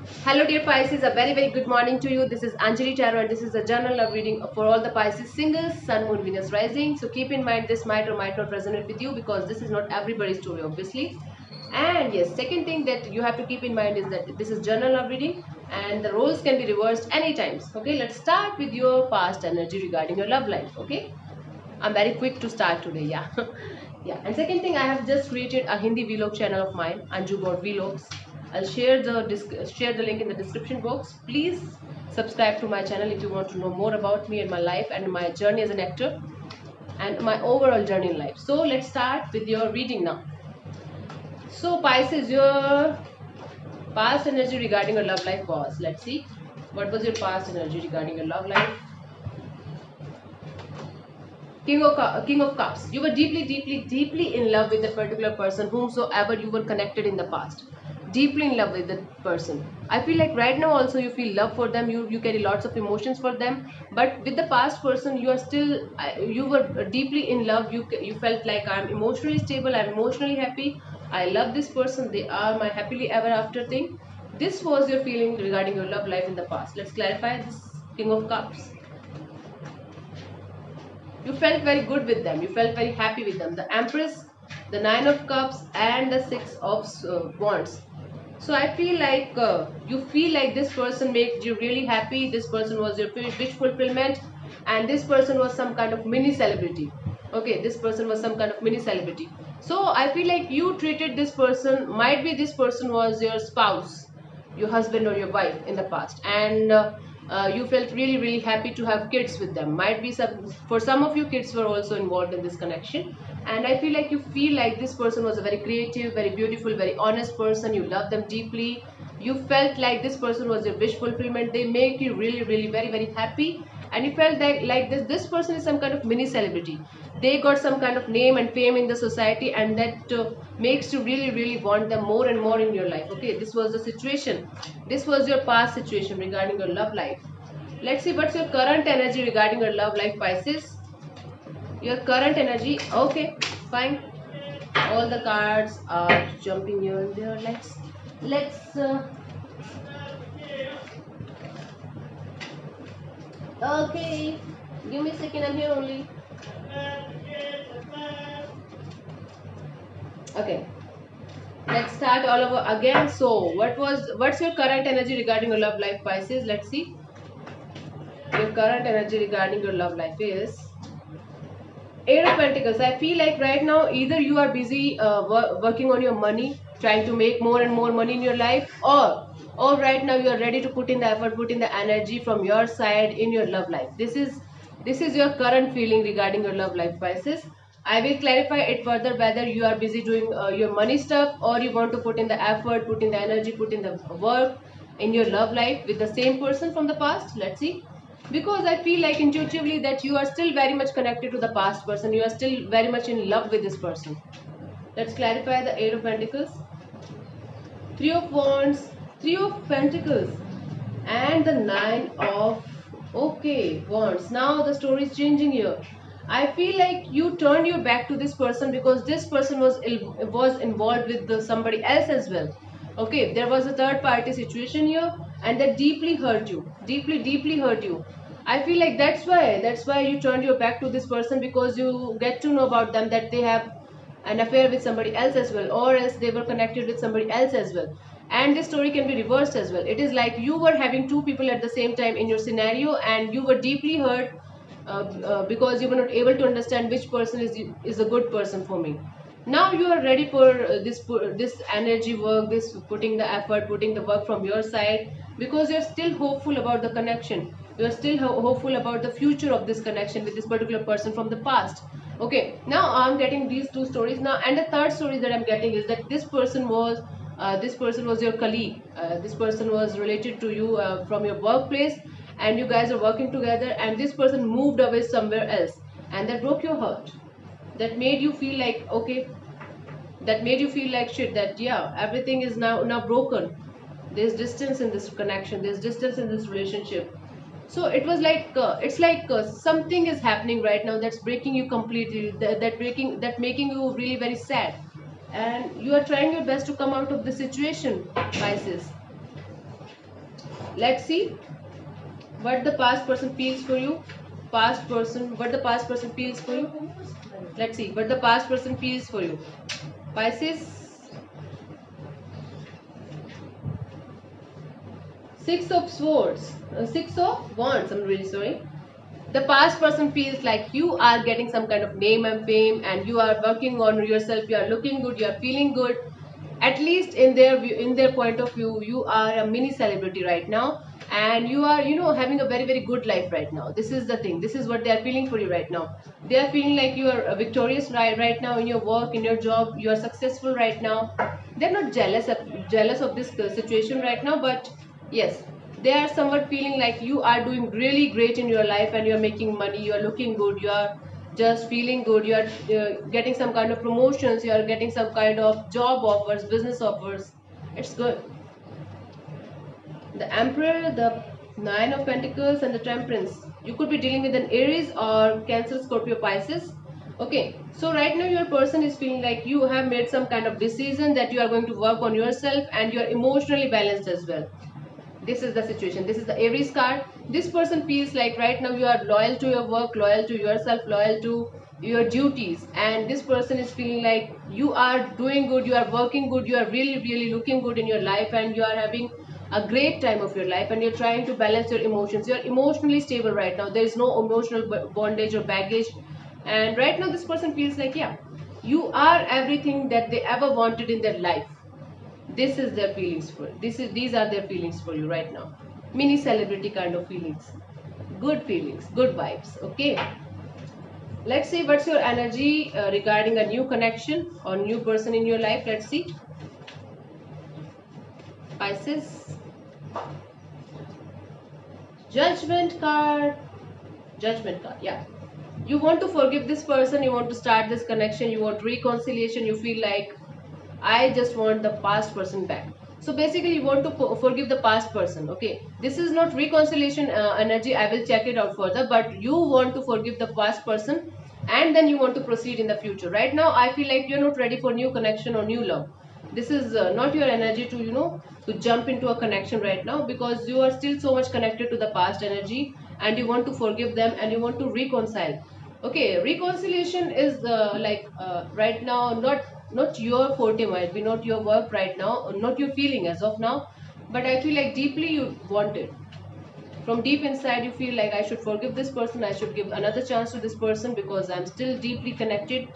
Hello dear Pisces, a very good morning to you. This is Anjali Tarot and this is a general love reading for all the Pisces singles, Sun, Moon, Venus, Rising. So keep in mind this might or might not resonate with you because this is not everybody's story obviously. And yes, second thing that you have to keep in mind is that this is general love reading and the roles can be reversed anytime. Okay, let's start with your past energy regarding your love life. Okay, I'm very quick to start today. Yeah. Yeah. And second thing, I have just created a Hindi vlog channel of mine, Anju Got Vlogs. I'll share the link in the description box. Please subscribe to my channel if you want to know more about me and my life and my journey as an actor and my overall journey in life. So let's start with your reading now. So Pisces, your past energy regarding your love life was. Let's see. What was your past energy regarding your love life? King of Cups. You were deeply in love with that particular person, whomsoever you were connected in the past. Deeply in love with that person. I feel like right now also you feel love for them. You carry lots of emotions for them. But with the past person, you are still you were deeply in love. You felt like I'm emotionally stable. I'm emotionally happy. I love this person. They are my happily ever after thing. This was your feeling regarding your love life in the past. Let's clarify this King of Cups. You felt very good with them. You felt very happy with them. The Empress, the Nine of Cups, and the Six of Wands. So I feel like you feel like this person made you really happy. This person was your wish fulfillment, and this person was some kind of mini celebrity. Okay, this person was some kind of mini celebrity. So I feel like you treated this person. Might be this person was your spouse, your husband or your wife in the past, and you felt really happy to have kids with them. Might be some, for some of you, kids were also involved in this connection. And I feel like you feel like this person was a very creative, very beautiful, very honest person. You love them deeply. You felt like this person was your wish fulfillment. They make you really very happy. And you felt that like this person is some kind of mini celebrity. They got some kind of name and fame in the society, and that makes you really want them more and more in your life. Okay, this was the situation. This was your past situation regarding your love life. Let's see what's your current energy regarding your love life, Pisces. Your current energy. Okay, fine. All the cards are jumping here and there. Let's okay, give me a second. I'm here only. Okay, let's start all over again. So what's your current energy regarding your love life, Pisces? Let's see. Your current energy regarding your love life is Eight of Pentacles. I feel like right now either you are busy working on your money, trying to make more and more money in your life, or right now you are ready to put in the effort, put in the energy from your side in your love life. This is your current feeling regarding your love life, Pisces. I will clarify it further whether you are busy doing your money stuff, or you want to put in the effort, put in the energy, put in the work in your love life with the same person from the past. Let's see, because I feel like intuitively that you are still very much connected to the past person. You are still very much in love with this person. Let's clarify the Eight of Pentacles, Three of Wands, Three of Pentacles, and the Nine of Wands. Now the story is changing here. I feel like you turned your back to this person because this person was involved with somebody else as well. Okay, there was a third party situation here, and that deeply hurt you. Deeply hurt you. I feel like that's why you turned your back to this person, because you get to know about them that they have an affair with somebody else as well, or else they were connected with somebody else as well. And this story can be reversed as well. It is like you were having two people at the same time in your scenario, and you were deeply hurt because you were not able to understand which person is a good person for me. Now you are ready for this energy work, this putting the effort, putting the work from your side, because you're still hopeful about the connection. You're still hopeful about the future of this connection with this particular person from the past. Okay, now I'm getting these two stories now, and the third story that I'm getting is that this person was your colleague. This person was related to you from your workplace, and you guys are working together, and this person moved away somewhere else, and that broke your heart. That made you feel like, okay, that made you feel like shit, that yeah, everything is now broken. There's distance in this connection, there's distance in this relationship. So it was like it's like something is happening right now that's breaking you completely, that making you really very sad, and you are trying your best to come out of the situation, Pisces. Let's see what the past person feels for you. Past person, what the past person feels for you. Let's see what the past person feels for you. Pisces. Six of Swords. Six of Wands. I'm really sorry. The past person feels like you are getting some kind of name and fame, and you are working on yourself. You are looking good. You are feeling good. At least in their view, in their point of view, you are a mini celebrity right now, and you are, having a very very good life right now. This is the thing. This is what they are feeling for you right now. They are feeling like you are victorious right now in your work, in your job. You are successful right now. They're not jealous of this situation right now, but yes, they are somewhat feeling like you are doing really great in your life, and you are making money. You are looking good. You are just feeling good. You are getting some kind of promotions. You are getting some kind of job offers, business offers. It's good. The Emperor, the Nine of Pentacles, and the Temperance. You could be dealing with an Aries or Cancer, Scorpio, Pisces. Okay, so right now your person is feeling like you have made some kind of decision that you are going to work on yourself, and you are emotionally balanced as well. This is the situation. This is the Aries card. This person feels like right now you are loyal to your work, loyal to yourself, loyal to your duties, and this person is feeling like you are doing good, you are working good, you are really really looking good in your life, and you are having a great time of your life, and you're trying to balance your emotions. You're emotionally stable right now. There is no emotional bondage or baggage, and right now this person feels like, yeah, you are everything that they ever wanted in their life. This is their feelings for these are their feelings for you right now. Mini celebrity kind of feelings. Good feelings, good vibes. Okay, let's see what's your energy regarding a new connection or new person in your life. Let's see. Pisces. Judgment card. Judgment card, yeah. You want to forgive this person, you want to start this connection, you want reconciliation. You feel like, I just want the past person back. So basically, you want to forgive the past person. Okay, this is not reconciliation energy. I will check it out further. But you want to forgive the past person, and then you want to proceed in the future. Right now, I feel like you're not ready for new connection or new love. This is not your energy to to jump into a connection right now, because you are still so much connected to the past energy, and you want to forgive them, and you want to reconcile. Okay, reconciliation is right now not your forte, might be not your work right now, or not your feeling as of now, but I feel like deeply you want it. From deep inside you feel like, I should forgive this person, I should give another chance to this person, because I'm still deeply connected,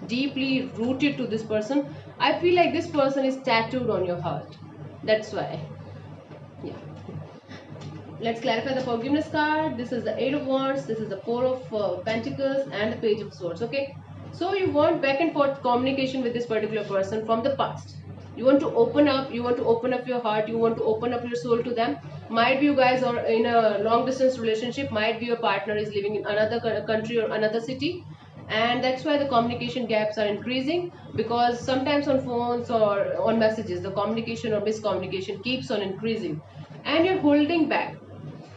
deeply rooted to this person. I feel like this person is tattooed on your heart. That's why. Yeah, let's clarify the forgiveness card. This is the Eight of Wands, this is the Four of Pentacles, and the Page of Swords. Okay, so you want back and forth communication with this particular person from the past. You want to open up, you want to open up your heart, you want to open up your soul to them. Might be you guys are in a long distance relationship, might be your partner is living in another country or another city, and that's why the communication gaps are increasing, because sometimes on phones or on messages the communication or miscommunication keeps on increasing, and you're holding back.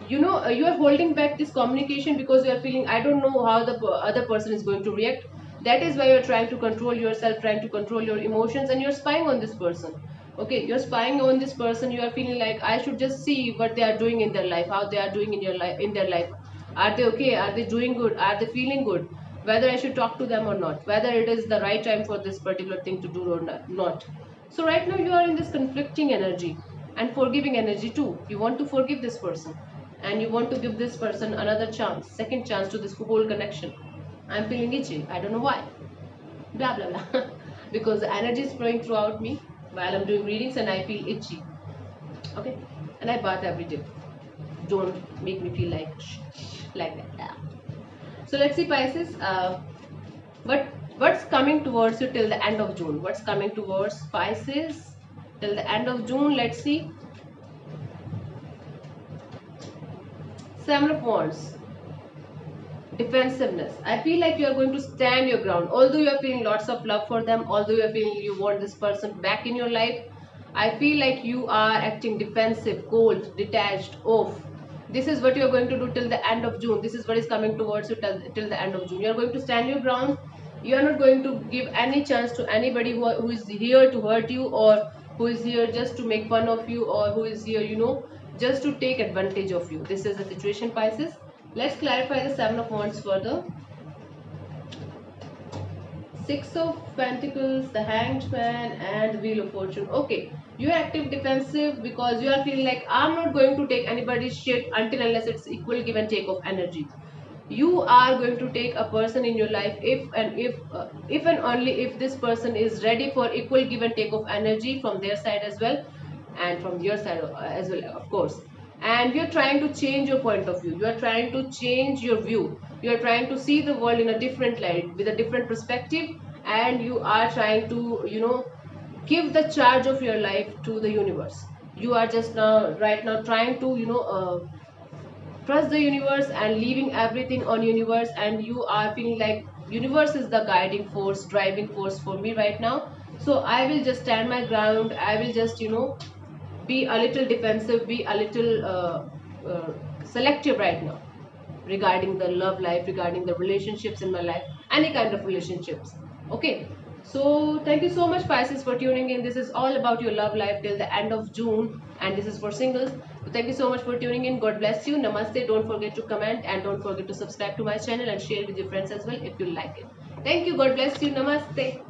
You are holding back this communication because you are feeling, I don't know how the other person is going to react. That is why you're trying to control yourself, trying to control your emotions, and you're spying on this person. Okay, you're spying on this person. You are feeling like, I should just see what they are doing in their life, how they are doing in your life, in their life. Are they okay? Are they doing good? Are they feeling good? Whether I should talk to them or not, whether it is the right time for this particular thing to do or not. So right now you are in this conflicting energy and forgiving energy too. You want to forgive this person, and you want to give this person another chance, second chance to this whole connection. I'm feeling itchy, I don't know why. Blah blah blah. Because the energy is flowing throughout me while I'm doing readings, and I feel itchy. Okay, and I bath every day. Don't make me feel like that. So let's see, Pisces. What's coming towards you till the end of June? What's coming towards Pisces till the end of June? Let's see. Seven of Wands. Defensiveness. I feel like you are going to stand your ground, although you are feeling lots of love for them, although you are feeling you want this person back in your life. I feel like you are acting defensive, cold, detached, off. This is what you are going to do till the end of June. This is what is coming towards you till the end of June. You are going to stand your ground. You are not going to give any chance to anybody who is here to hurt you, or who is here just to make fun of you, or who is here just to take advantage of you. This is the situation, Pisces. Let's clarify the Seven of Wands further. Six of Pentacles, the Hanged Man, and the Wheel of Fortune. Okay, you are active defensive because you are feeling like I'm not going to take anybody's shit until unless it's equal give and take of energy. You are going to take a person in your life if and only if this person is ready for equal give and take of energy from their side as well, and from your side as well, of course. And you're trying to change your point of view, you are trying to change your view, you are trying to see the world in a different light with a different perspective, and you are trying to give the charge of your life to the universe. You are just now right now trying to trust the universe and leaving everything on universe, and you are feeling like universe is the guiding force, driving force for me right now. So I will just stand my ground, I will just be a little defensive, be a little selective right now regarding the love life, regarding the relationships in my life, any kind of relationships. Okay, so thank you so much, Pisces, for tuning in. This is all about your love life till the end of June, and this is for singles. So thank you so much for tuning in. God bless you. Namaste. Don't forget to comment and don't forget to subscribe to my channel and share with your friends as well if you like it. Thank you. God bless you. Namaste.